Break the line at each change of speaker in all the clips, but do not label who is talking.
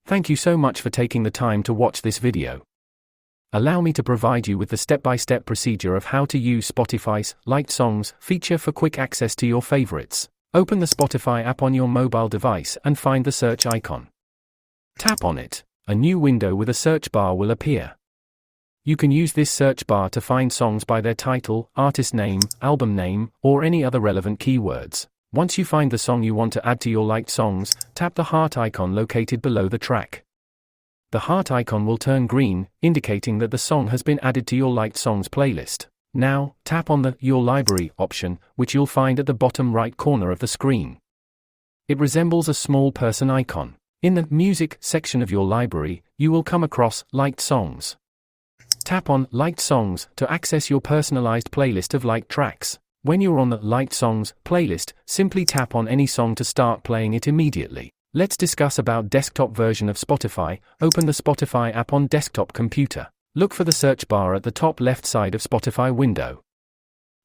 Thank you so much for taking the time to watch this video. Allow me to provide you with the step-by-step procedure of how to use Spotify's Liked Songs feature for quick access to your favorites. Open the Spotify app on your mobile device and find the search icon. Tap on it. A new window with a search bar will appear. You can use this search bar to find songs by their title, artist name, album name, or any other relevant keywords. Once you find the song you want to add to your liked songs, tap the heart icon located below the track. The heart icon will turn green, indicating that the song has been added to your liked songs playlist. Now, tap on the Your Library option, which you'll find at the bottom right corner of the screen. It resembles a small person icon. In the Music section of your library, you will come across Liked Songs. Tap on Liked Songs to access your personalized playlist of liked tracks. When you're on the Liked Songs playlist, simply tap on any song to start playing it immediately. Let's discuss about desktop version of Spotify. Open the Spotify app on desktop computer. Look for the search bar at the top left side of Spotify window.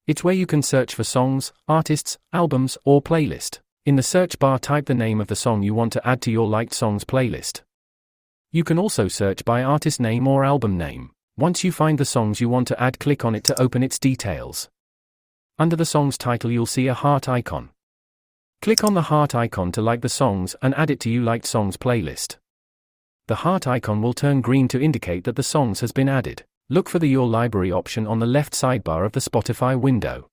It's where you can search for songs, artists, albums, or playlist. In the search bar, type the name of the song you want to add to your Liked Songs playlist. You can also search by artist name or album name. Once you find the songs you want to add, click on it to open its details. Under the song's title you'll see a heart icon. Click on the heart icon to like the songs and add it to your liked songs playlist. The heart icon will turn green to indicate that the songs has been added. Look for the Your Library option on the left sidebar of the Spotify window.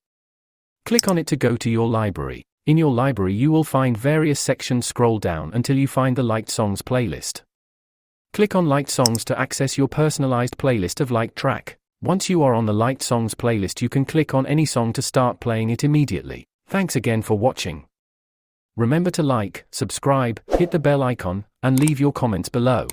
Click on it to go to your library. In your library you will find various sections. Scroll down until you find the liked songs playlist. Click on Liked Songs to access your personalized playlist of liked track. Once you are on the Liked Songs playlist, you can click on any song to start playing it immediately. Thanks again for watching. Remember to like, subscribe, hit the bell icon, and leave your comments below.